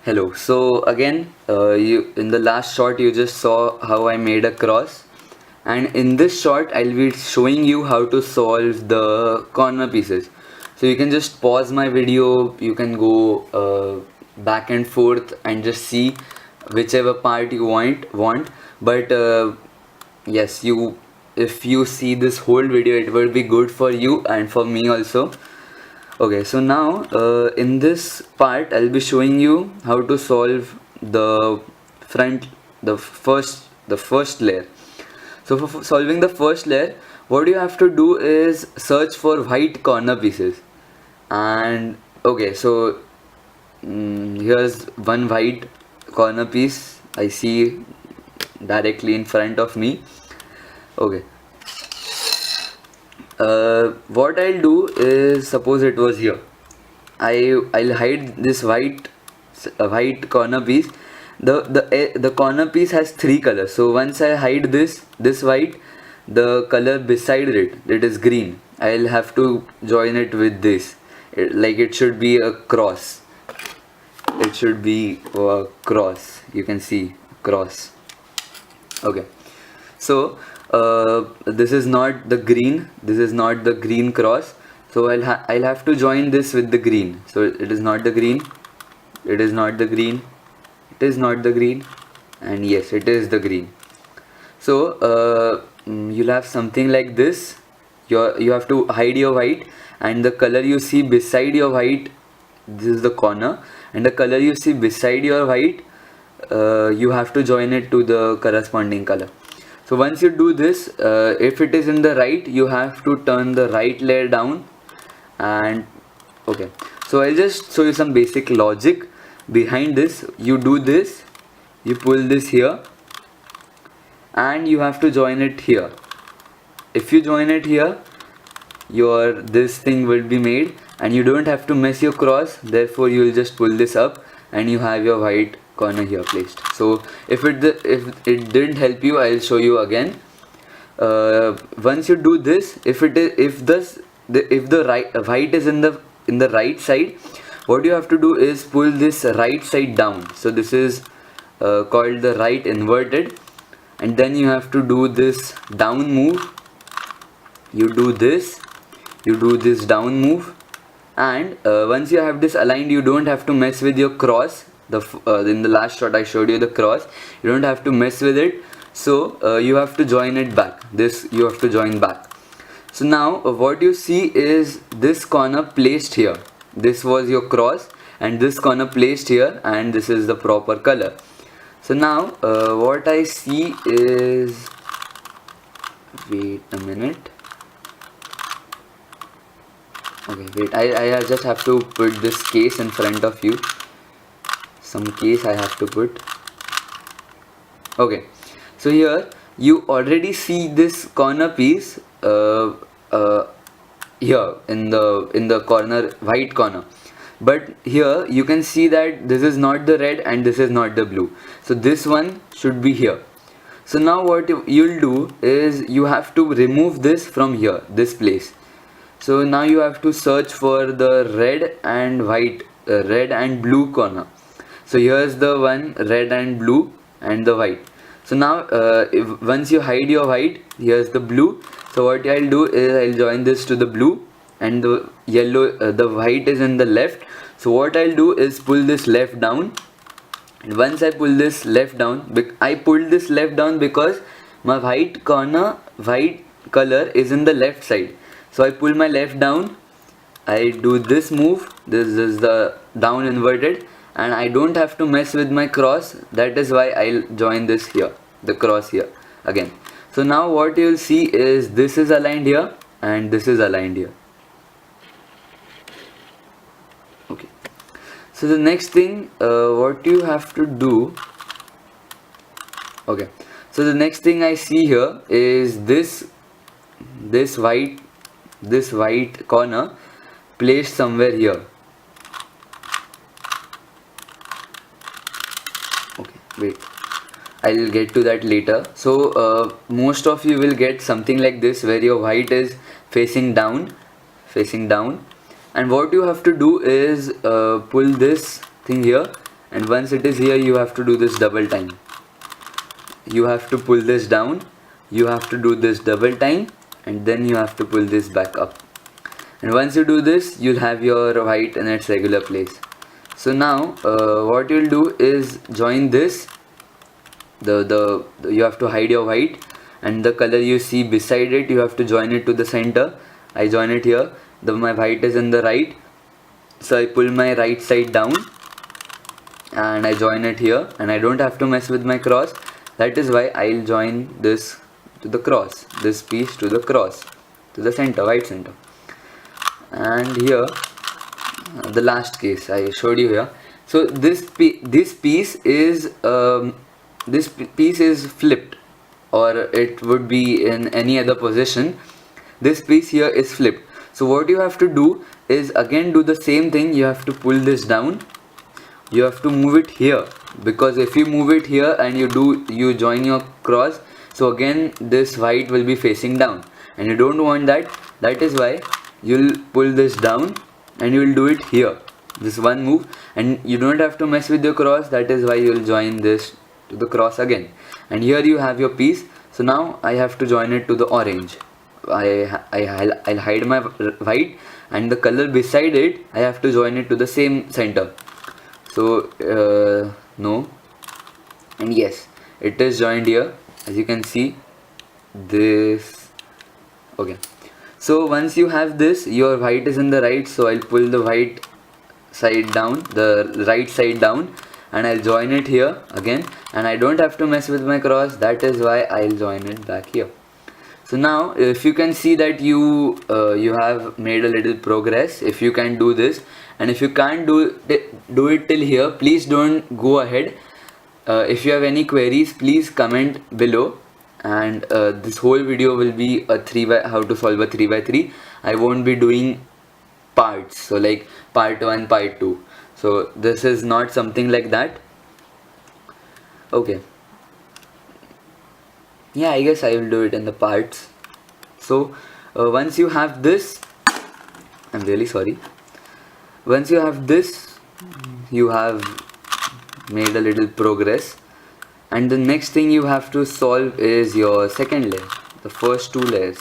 Hello. So again, you in the last shot you just saw how I made a cross, and in this shot I'll be showing you how to solve the corner pieces. So you can just pause my video. You can go back and forth and just see whichever part you want. But yes, you if you see this whole video, it will be good for you and for me also. Okay, so now in this part I'll be showing you how to solve the front the first layer. So for solving the first layer, what you have to do is search for white corner pieces. And okay, so here's one white corner piece I see directly in front of me. Okay, what I'll do is, suppose it was here, I'll hide this white corner piece. The corner piece has three colors, so once I hide this white, the color beside it is green. I'll have to join it with this, like it should be a cross. It should be a cross. You can see cross. Okay, so this is not the green. This is not the green cross. So I'll have to join this with the green. So it is not the green. It is not the green. It is not the green. And yes, it is the green. So you'll have something like this. You have to hide your white, and the color you see beside your white, this is the corner, and the color you see beside your white, you have to join it to the corresponding color. So once you do this, if it is in the right, you have to turn the right layer down. And okay, so I'll just show you some basic logic behind this. You do this, you pull this here, and you have to join it here. If you join it here, your this thing will be made, and you don't have to mess your cross. Therefore you will just pull this up and you have your white corner here placed. So if it didn't help you, I'll show you again. Once you do this, if the white is in the right side, what you have to do is pull this right side down. So this is called the right inverted, and then you have to do this down move. You do this down move, and once you have this aligned, you don't have to mess with your cross. In the last shot I showed you the cross. You don't have to mess with it. So you have to join it back. This you have to join back. So now what you see is this corner placed here. This was your cross, and this corner placed here, and this is the proper color. So now what I see is, wait a minute. Okay, wait, I just have to put this case in front of you. Some case I have to put. Okay, so here you already see this corner piece here in the corner, white corner. But here you can see that this is not the red and this is not the blue. So this one should be here. So now what you'll do is you have to remove this from here, this place. So now you have to search for the red and white, red and blue corner. So here's the one, red and blue and the white. So now once you hide your white, here's the blue. So what I'll do is I'll join this to the blue, and the yellow, the white is in the left. So what I'll do is pull this left down. And once I pull this left down, I pulled this left down because my white color is in the left side. So I pull my left down, I do this move, this is the down inverted, and I don't have to mess with my cross. That is why I'll join this here, the cross here again. So now what you'll see is this is aligned here and this is aligned here. Okay, so the next thing what you have to do, okay, so the next thing I see here is this white corner placed somewhere here. Okay, wait, I'll get to that later. So most of you will get something like this, where your white is facing down, and what you have to do is pull this thing here and once it is here, you have to do this double time. You have to pull this down, you have to do this double time, and then you have to pull this back up. And once you do this, you'll have your white in its regular place. So now what you'll do is join this, you have to hide your white, and the color you see beside it, you have to join it to the center. I join it here. My white is in the right, so I pull my right side down and I join it here, and I don't have to mess with my cross. That is why I'll join this to the cross, this piece to the cross, to the center, white center. And here the last case I showed you here. So this piece is flipped, or it would be in any other position. This piece here is flipped. So what you have to do is again do the same thing. You have to pull this down, you have to move it here, because if you move it here and you join your cross, so again this white will be facing down, and you don't want that. That is why you'll pull this down and you will do it here, this one move, and you don't have to mess with your cross. That is why you'll join this to the cross again, and here you have your piece. So now I have to join it to the orange. I'll hide my white, and the color beside it I have to join it to the same center. So no, and yes, it is joined here, as you can see this. Okay, so once you have this, your white is in the right, so I'll pull the white side down, the right side down, and I'll join it here again, and I don't have to mess with my cross. That is why I'll join it back here. So now if you can see that you have made a little progress, if you can do this, and if you can't do it till here, please don't go ahead. If you have any queries, please comment below, and this whole video will be how to solve a 3x3. I won't be doing parts, so like part 1, part 2. So this is not something like that. Okay, yeah, I guess I will do it in the parts. So once you have this, I'm really sorry, once you have this, you have made a little progress, and the next thing you have to solve is your second layer, the first two layers.